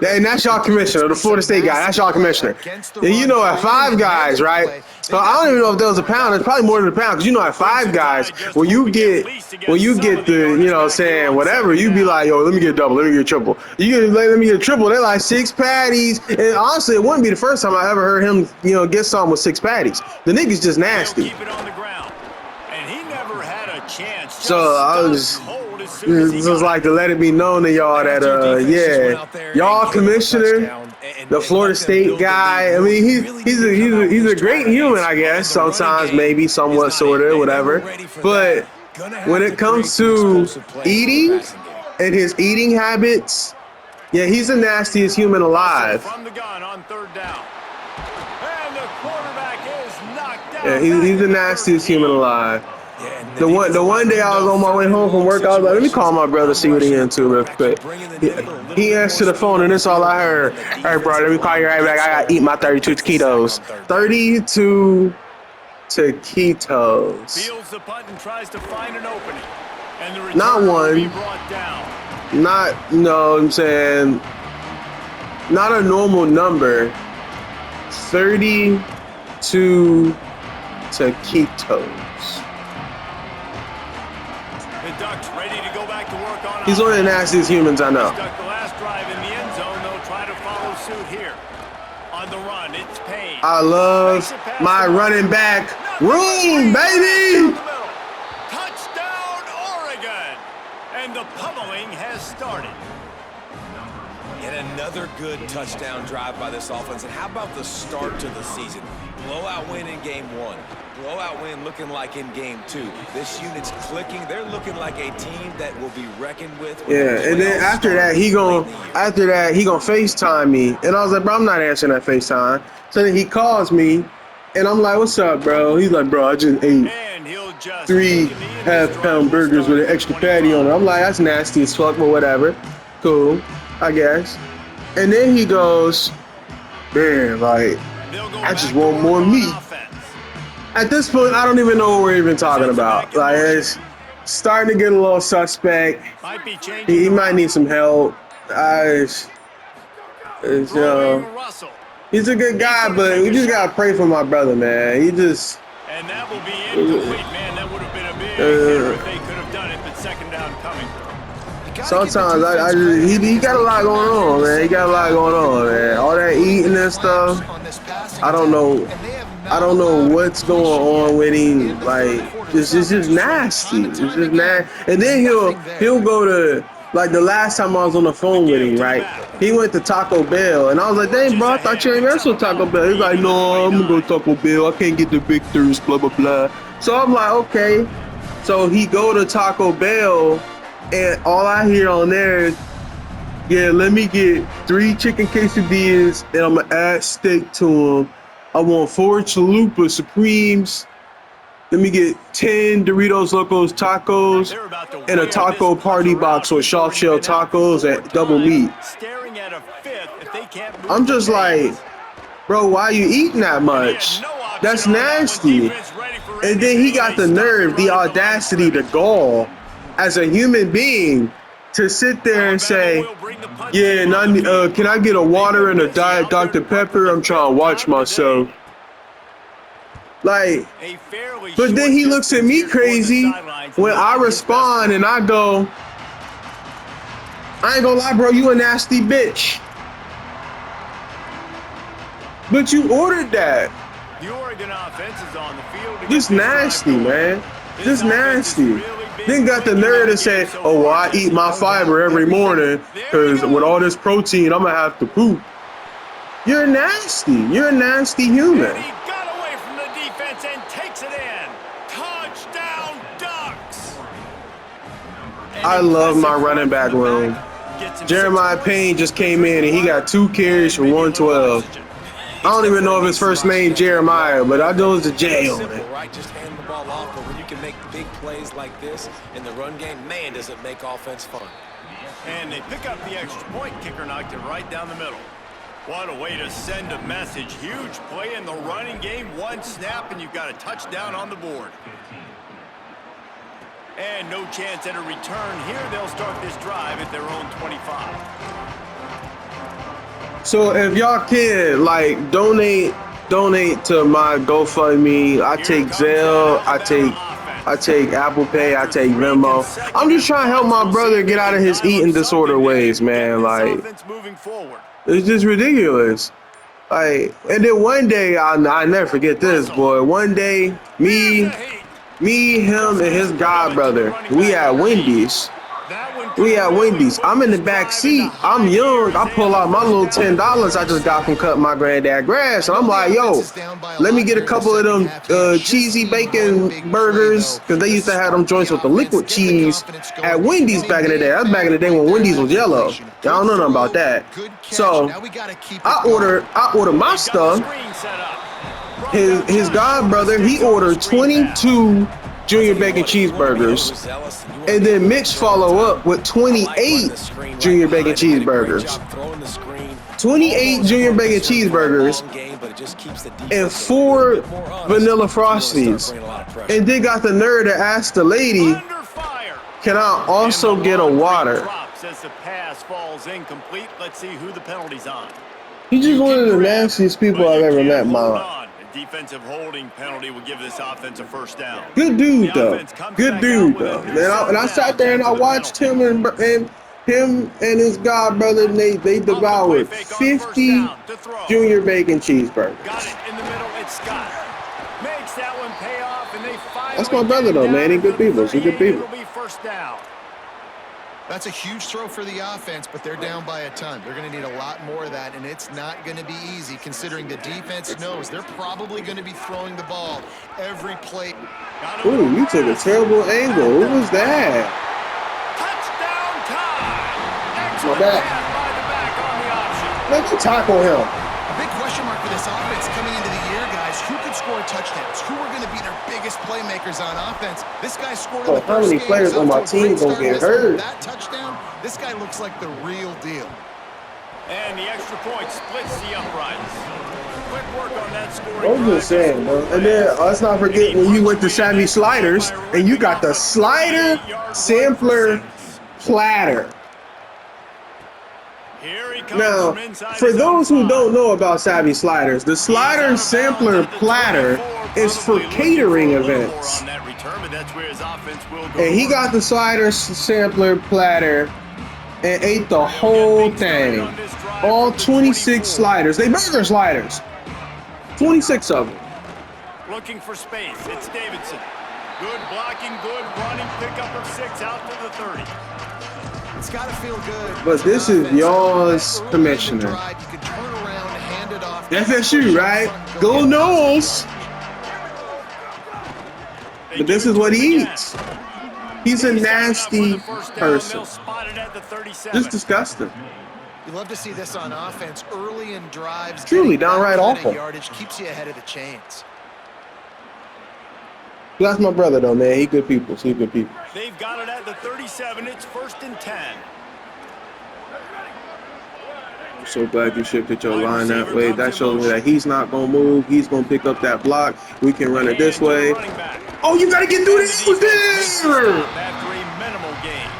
And that's y'all commissioner, the Florida State guy. That's y'all commissioner. And you know, at Five Guys, right? So I don't even know if there was a pound. It's probably more than a pound because you know, at Five Guys, when you get the, you know, saying whatever, you be like, yo, let me get a double, let me get a triple. You get let me get a triple. They're like 6 patties. And honestly, it wouldn't be the first time I ever heard him, you know, get something with 6 patties. The nigga's just nasty. Keep it on the ground. And he never had a chance. So I was. This was like to let it be known to y'all that yeah, y'all commissioner, the Florida State guy. I mean, he's a great human, I guess. Sometimes, maybe, somewhat, sorta, whatever. But when it comes to eating and his eating habits, yeah, he's the nastiest human alive. From the gun on 3rd down. And the quarterback is knocked down. Yeah, he's the nastiest human alive. The one day I was on my way home from work, I was like, let me call my brother, see what he into real quick. He answered the phone, and that's all I heard. All right, bro, let me call you right back. I got to eat my 32 taquitos. 32 taquitos. Fields the punt and tries to find an opening. And the return Not will be one. brought down. Not, no, I'm saying, not a normal number. 32 taquitos. The Ducks ready to go back to work on He's one of the nastiest humans I know. Stuck the last drive in the end zone. They'll try to follow suit here. On the run, it's Payne. I love my running back room, baby! Touchdown, Oregon! And the pummeling has started. And another good touchdown drive by this offense. And how about the start to the season? Blowout win in game 1. Blowout win looking like in game 2. This unit's clicking. They're looking like a team that will be reckoned with. Yeah, and then after that, he gonna FaceTime me. And I was like, bro, I'm not answering that FaceTime. So then he calls me, and I'm like, what's up, bro? He's like, bro, I just ate And he'll just 3 half-pound burgers with an extra patty on it. I'm like, that's nasty as fuck, but whatever. Cool, I guess. And then he goes, man, like, I just want more meat. At this point, I don't even know what we're even talking about. Like, it's starting to get a little suspect. He might need some help. He's a good guy, but we just gotta pray for my brother, man. He just. And that will be incomplete, man. That would have been a big hitter if they could have done it, but second down coming. Sometimes he got a lot going on, man. He got a lot going on, man. All that eating and stuff. I don't know what's going on with him. Like, it's just nasty. It's just nasty. And then he'll go to, like, the last time I was on the phone with him, right? He went to Taco Bell, and I was like, dang, bro, I thought you ain't wrestled Taco Bell. He's like, no, I'm gonna go to Taco Bell. I can't get the big thirst, blah, blah, blah. So I'm like, okay. So he go to Taco Bell, and all I hear on there is, yeah, let me get 3 chicken quesadillas, and I'm gonna add steak to them. I want 4 Chalupa Supremes. Let me get 10 Doritos Locos Tacos and a taco party box with soft shell tacos at double meat. I'm just like, bro, why are you eating that much? That's nasty. And then he got the nerve, the audacity, the gall, as a human being, to sit there and say, yeah, can I get a water and a Diet Dr. Pepper? I'm trying to watch myself. Like, but then he looks at me crazy when I respond and I go, I ain't gonna lie, bro, you a nasty bitch. But you ordered that. The Oregon offense is on the field. Just nasty, man. Just nasty. Then got the nerve to say, oh, well, I eat my fiber every morning because with all this protein, I'm gonna have to poop. You're nasty. You're a nasty human. He got away from the defense and takes it in. Touchdown, Ducks. I love my running back room. Jeremiah Payne just came in and he got 2 carries for 112. I don't even know if his first name Jeremiah, but I know it's a J on it. Right, just hand the ball off, but when you can make big plays like this in the run game, man, does it make offense fun. And they pick up the extra point. Kicker knocked it right down the middle. What a way to send a message. Huge play in the running game. 1 snap, and you've got a touchdown on the board. And no chance at a return here. They'll start this drive at their own 25. So if y'all can, like, donate to my GoFundMe. I take Zelle, I take Apple Pay, I take Venmo. I'm just trying to help my brother get out of his eating disorder ways, man. Like, it's just ridiculous. Like, and then one day, I'll never forget this, boy. One day, me, him, and his god brother, we at Wendy's. I'm in the back seat. I'm young. I pull out my little $10 I just got from cutting my granddad grass. And I'm like, yo, let me get a couple of them cheesy bacon burgers. Because they used to have them joints with the liquid cheese at Wendy's back in the day. That's back in the day when Wendy's was yellow. Y'all don't know nothing about that. So I order my stuff. His god brother, he ordered 22 Junior Bacon Cheeseburgers, and then Mitch follow up with 28 Junior Bacon Cheeseburgers. 28 Junior Bacon Cheeseburgers and 4 Vanilla Frosties. And they got the nerve to ask the lady, can I also get a water? As the pass falls incomplete, let's see who the penalty's on. He's just one of the nastiest people I've ever met in my life. Defensive holding penalty will give this offense a first down. Good dude, though. Good dude, though. And I sat there and I watched him and his god brother, they devoured 50 Junior Bacon Cheeseburgers. Got it in the middle. It's Scott. Makes that one pay off, and they finally. That's my brother, though, man. He good people. He good people. It'll be first down. That's a huge throw for the offense, but they're down by a ton. They're going to need a lot more of that, and it's not going to be easy considering the defense knows they're probably going to be throwing the ball every play. Ooh, you took a terrible angle. What was that? Touchdown time! My Excellent bad. pass by the back on the option. Let me tackle him. A big question mark for this offense coming into the year, guys. Who could score touchdowns? Who are going to be their biggest playmakers on offense? This guy scored in the How first many game. players He's on off my to a great team gonna start. get This one, hurt? that touchdown, this guy looks like the real deal. And the extra point splits the uprights. Quick work on that scoring I was just saying, bro. And then let's not forget when you went to Savvy Sliders and you got the slider sampler platter. Here he comes Now, from inside for his own those who five. don't know about Savvy Sliders, the slider sampler platter is for catering events. On that return, but that's where his offense will go. And he got the slider sampler platter and ate the whole thing. All 26 sliders. They burger sliders. 26 of them. Looking for space. It's Davidson. Good blocking, good running, pickup of 6 out to the 30. It's got to feel good. But this is y'all's commissioner. You can turn around, hand it off. FSU, right? Go Noles. But this is what he eats. He's a nasty person. Just disgusting. You love to see this on offense early in drives. Truly Getting downright that kind of awful. Yardage keeps you ahead of the chains. That's my brother, though, man. He good people. He good people. They've got it at the 37. It's 1st and 10. I'm so glad you shifted your line that way. That shows me that he's not going to move. He's going to pick up that block. We can run it this way. Oh, you got to get through this. After a minimal gain.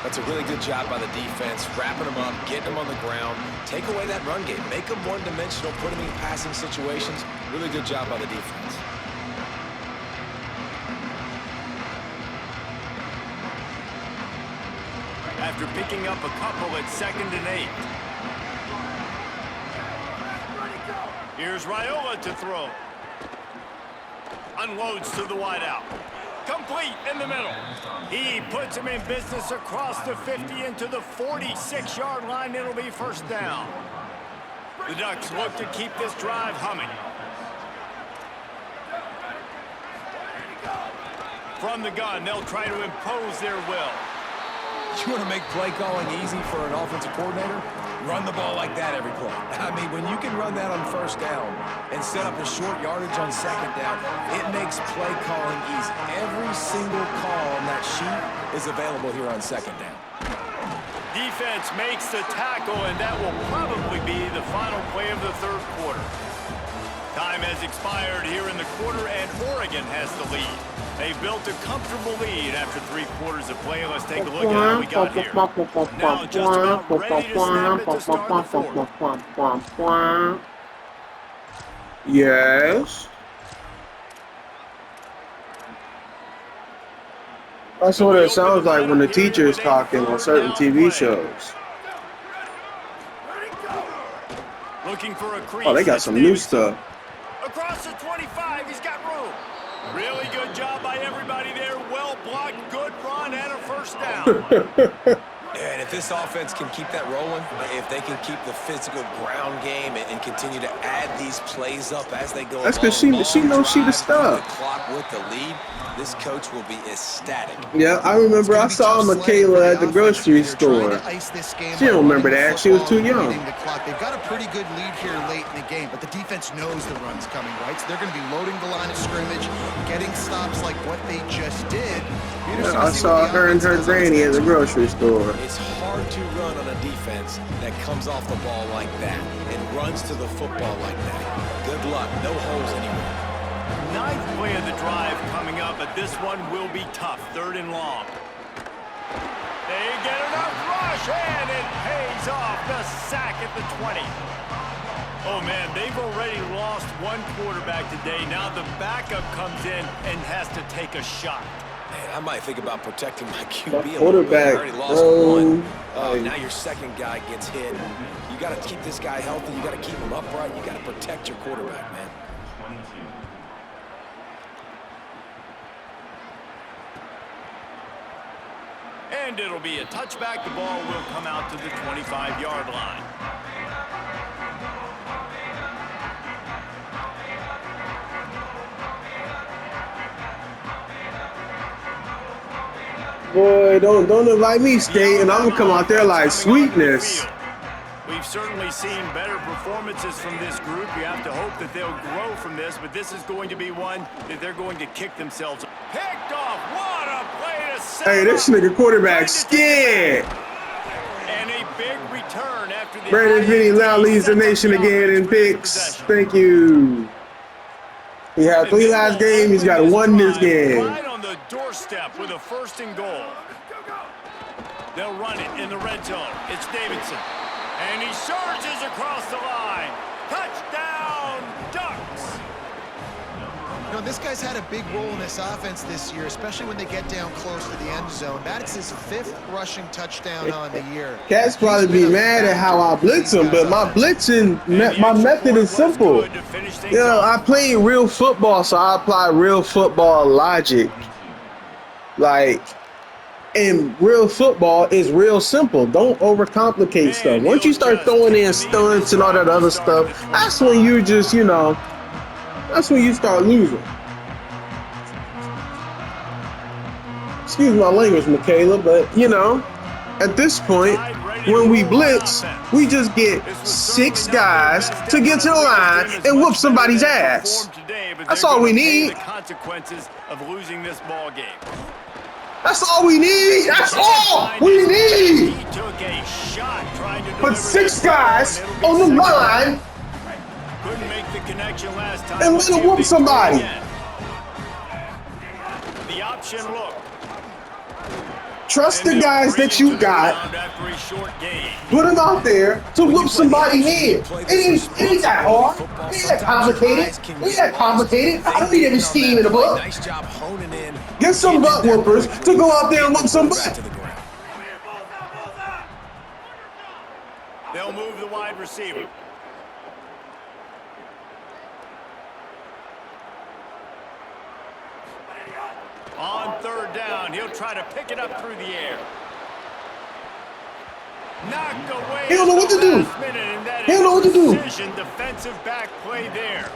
That's a really good job by the defense, wrapping them up, getting them on the ground, take away that run game, make them one-dimensional, put them in passing situations. Really good job by the defense. After picking up a couple at 2nd and 8. Here's Raiola to throw. Unloads to the wideout. Complete in the middle. He puts him in business across the 50 into the 46-yard line. It'll be 1st down. The Ducks look to keep this drive humming. From the gun, they'll try to impose their will. You want to make play calling easy for an offensive coordinator? Run the ball like that every play. I mean, when you can run that on 1st down and set up a short yardage on 2nd down, it makes play calling easy. Every single call on that sheet is available here on 2nd down. Defense makes the tackle, and that will probably be the final play of the 3rd quarter. Time has expired here in the quarter, and Oregon has the lead. They built a comfortable lead after 3 quarters of play. Let's take a look at how we got here. Now just about ready to snap it to start the 4th. Yes. That's what it sounds like when the teacher is talking on certain TV shows. Looking for a crease. Oh, they got some new stuff. Across the 25, he's got room. Really good job by everybody there. Well blocked, good run, and a 1st down. And if this offense can keep that rolling, if they can keep the physical ground game and continue to add these plays up as they go, that's because she knows she the stuff. The clock with the lead, this coach will be ecstatic. Yeah, I remember I saw Michaela at the grocery store. She don't remember that. She was too young. They've got a pretty good lead here late in the game, but the defense knows the run's coming, right? So they're going to be loading the line of scrimmage, getting stops like what they just did. Yeah, I saw her and her granny at the grocery store. It's hard to run on a defense that comes off the ball like that and runs to the football like that. Good luck. No holes anywhere. 9th play of the drive coming up, but this one will be tough. 3rd and long. They get enough rush, and it pays off. The sack at the 20. Oh, man, they've already lost one quarterback today. Now the backup comes in and has to take a shot. Man, I might think about protecting my QB. Quarterback. I already lost one. Now your 2nd guy gets hit. You got to keep this guy healthy. You got to keep him upright. You got to protect your quarterback, man. And it'll be a touchback. The ball will come out to the 25-yard line. Boy, don't invite me, State, and I'm gonna come out there like sweetness. We've certainly seen better performances from this group. You have to hope that they'll grow from this, but this is going to be one that they're going to kick themselves. Picked off. What a play to set. Hey, this nigga quarterback scared. And a big return after the Brandon Finney now leads the nation again in picks. Thank you. He had 3 last game. He's got 1 this game. Right on the doorstep with a 1st and goal. They'll run it in the red zone. It's Davidson. And he surges across the line. Touchdown, Ducks. You know, this guy's had a big role in this offense this year, especially when they get down close to the end zone. That's his 5th rushing touchdown on the year. Cats probably be mad at how I blitz him, but my blitzing, my method is simple. You know, I play real football, so I apply real football logic. Like, and real football is real simple. Don't overcomplicate stuff. Once you start throwing in stunts and all that other stuff, that's when you just, you know, that's when you start losing. Excuse my language, Michaela, but, you know, at this point, when we blitz, we just get 6 guys to get to the line and whoop somebody's ass. That's all we need. The consequences of losing this ball game. That's all we need. That's all we need. He took a shot trying to Put 6 guys on the line couldn't make the connection last time. and let him whoop somebody. The option look. Trust the guys that you got. Put them out there to whoop somebody's head. It ain't that hard. It ain't that complicated. It ain't that complicated. I don't need every scheme in the book. Nice job honing in. Get some butt whoopers to go out there and whoop some butt. They'll move the wide receiver. On 3rd down, he'll try to pick it up through the air. Knocked away. He don't know what to do. He don't know what to do. Defensive back play there.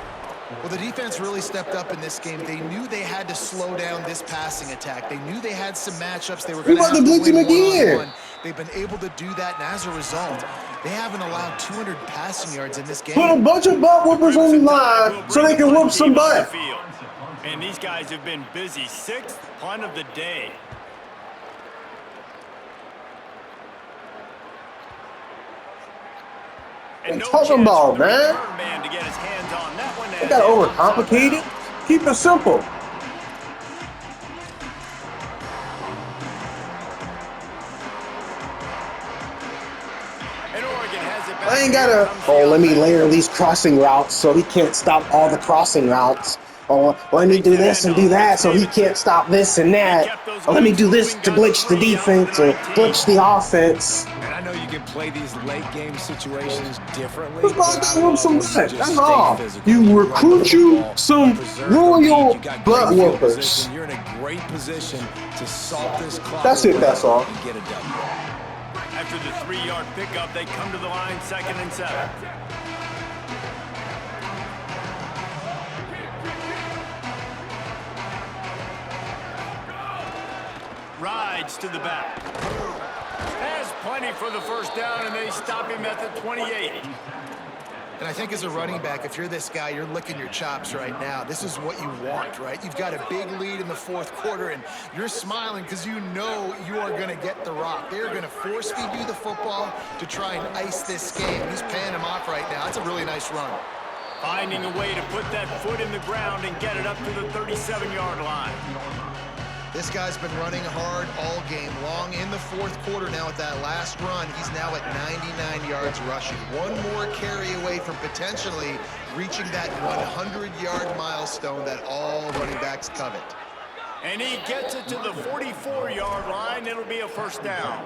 Well, the defense really stepped up in this game. They knew they had to slow down this passing attack. They knew they had some matchups they were going to have to blitz him win again. one-on-one. They've been able to do that, and as a result, they haven't allowed 200 passing yards in this game. Put a bunch of butt whoopers on the line so they can whoop some butt. And these guys have been busy. 6th punt of the day. What are you talking about, man? You gotta overcomplicate it. Keep it simple. I ain't gotta, let me layer these crossing routes so he can't stop all the crossing routes. Or let me do this and do that so he can't stop this and that. Or let me do this to glitch the defense or glitch the offense. And I know you can play these late game situations differently. Let's go out there and whoop some butt. That's all. You recruit you some royal butt whoopers. You're in a great position to salt this clock. That's it, that's all. And get a W. After the 3-yard pickup, they come to the line 2nd and 7. Rides to the back. Has plenty for the 1st down, and they stop him at the 28. And I think as a running back, if you're this guy, you're licking your chops right now. This is what you want, right? You've got a big lead in the 4th quarter, and you're smiling because you know you are going to get the rock. They're going to force feed you the football to try and ice this game. He's paying him off right now. That's a really nice run. Finding a way to put that foot in the ground and get it up to the 37-yard line. This guy's been running hard all game long. In the 4th quarter now at that last run, he's now at 99 yards rushing. One more carry away from potentially reaching that 100-yard milestone that all running backs covet. And he gets it to the 44-yard line. It'll be a 1st down.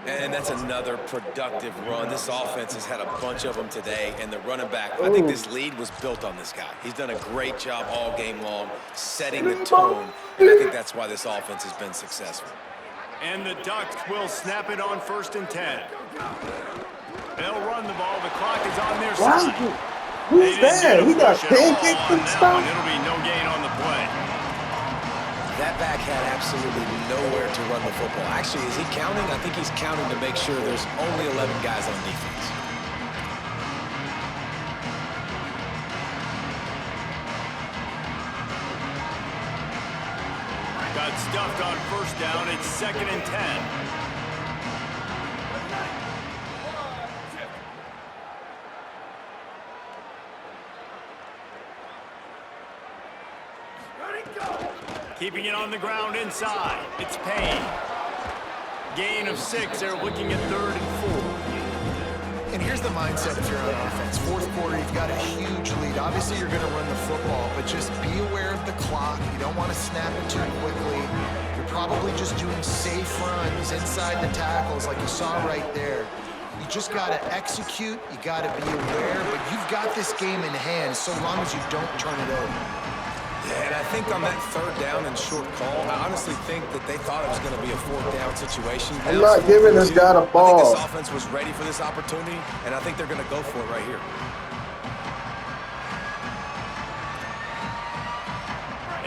And that's another productive run. This offense has had a bunch of them today, and the running back, I think this lead was built on this guy. He's done a great job all game long, setting the tone, and I think that's why this offense has been successful. And the Ducks will snap it on 1st and 10. They'll run the ball. The clock is on their side. Who's that? He got pancaked and stuff. It'll be no gain on the play. That back had absolutely nowhere to run the football. Actually, is he counting? I think he's counting to make sure there's only 11 guys on defense. Got stuffed on 1st down. It's 2nd and 10. Keeping it on the ground inside. It's Payne. Gain of 6. They're looking at 3rd and 4. And here's the mindset if you're on offense. 4th quarter, you've got a huge lead. Obviously, you're going to run the football, but just be aware of the clock. You don't want to snap it too quickly. You're probably just doing safe runs inside the tackles like you saw right there. You just got to execute. You got to be aware, but you've got this game in hand so long as you don't turn it over. Yeah, and I think on that 3rd down and short call, I honestly think that they thought it was going to be a 4th down situation. I'm not giving this guy the ball. I think this offense was ready for this opportunity, and I think they're going to go for it right here.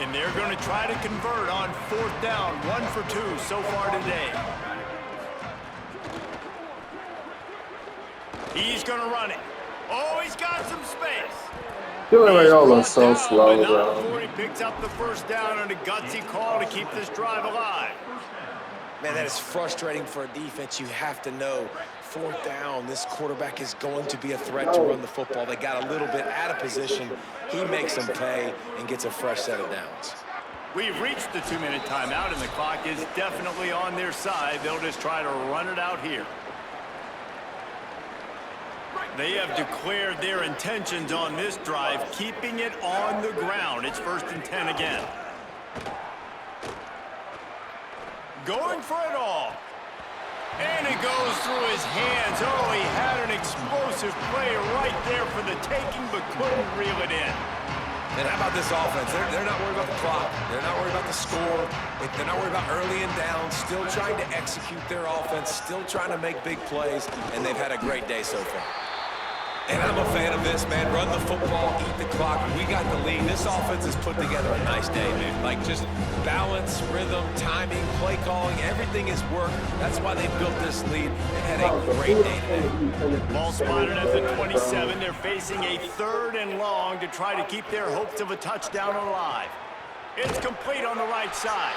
And they're going to try to convert on 4th down. 1 for 2 so far today. He's going to run it. Oh, he's got some space. Dylan Raiola's so slow, bro. Before he picks up the 1st down on a gutsy call to keep this drive alive. Man, that is frustrating for a defense. You have to know 4th down, this quarterback is going to be a threat to run the football. They got a little bit out of position. He makes them pay and gets a fresh set of downs. We've reached the 2-minute timeout, and the clock is definitely on their side. They'll just try to run it out here. They have declared their intentions on this drive, keeping it on the ground. It's 1st and 10 again. Going for it all. And it goes through his hands. Oh, he had an explosive play right there for the taking, but couldn't reel it in. And how about this offense? They're not worried about the clock. They're not worried about the score. They're not worried about early and down. Still trying to execute their offense. Still trying to make big plays. And they've had a great day so far. And I'm a fan of this, man. Run the football, eat the clock. We got the lead. This offense has put together a nice day, man. Like just balance, rhythm, timing, play calling, everything is work. That's why they built this lead and had a great day today. Ball spotted at the 27. They're facing a 3rd and long to try to keep their hopes of a touchdown alive. It's complete on the right side.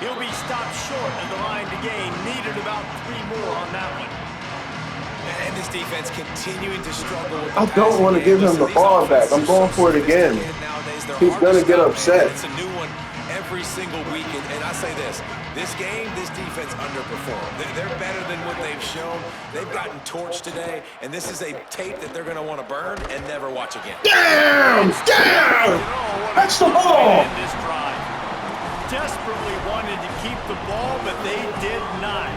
He'll be stopped short of the line to gain. Needed about 3 more on that one. And this defense continuing to struggle with I don't want to give him the ball back. I'm going for it again. He's going to get upset. It's a new one every single week. And I say this game, this defense underperformed. They're better than what they've shown. They've gotten torched today, and this is a tape that they're going to want to burn and never watch again. Damn! Damn! That's the ball! This drive. Desperately wanted to keep the ball, but they did not.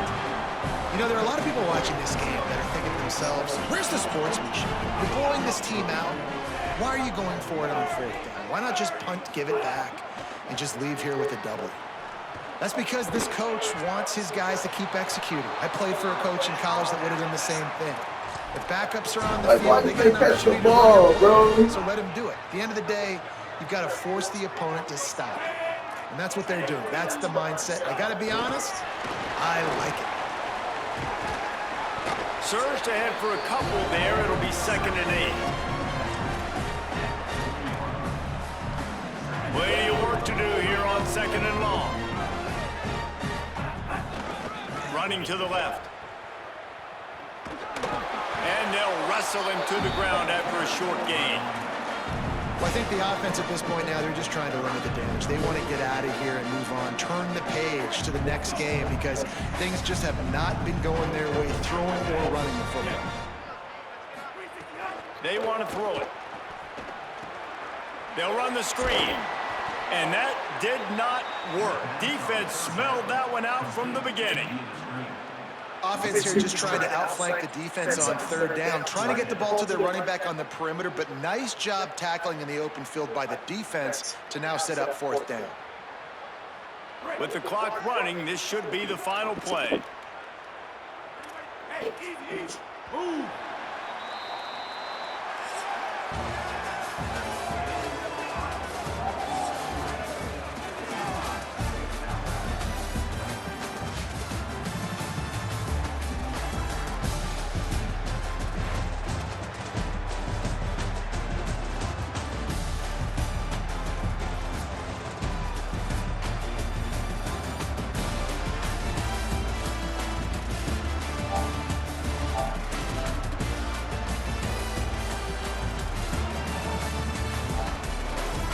You know, there are a lot of people watching this game that are thinking to themselves, where's the sportsmanship? You're blowing this team out. Why are you going for it on 4th down? Why not just punt, give it back, and just leave here with a W? That's because this coach wants his guys to keep executing. I played for a coach in college that would have done the same thing. If backups are on the field, they get an opportunity to run the ball, so let them do it. At the end of the day, you've got to force the opponent to stop. And that's what they're doing. That's the mindset. I got to be honest, I like it. Surged ahead for a couple there. It'll be 2nd and 8. Plenty of work to do here on 2nd and long. Running to the left. And they'll wrestle him to the ground after a short gain. Well, I think the offense at this point now, they're just trying to limit the damage. They want to get out of here and move on, turn the page to the next game because things just have not been going their way, throwing or running the football. They want to throw it. They'll run the screen. And that did not work. Defense smelled that one out from the beginning. Offense here just trying to outflank the defense on 3rd down, trying to get the ball to their running back on the perimeter, but nice job tackling in the open field by the defense to now set up 4th down. With the clock running, this should be the final play.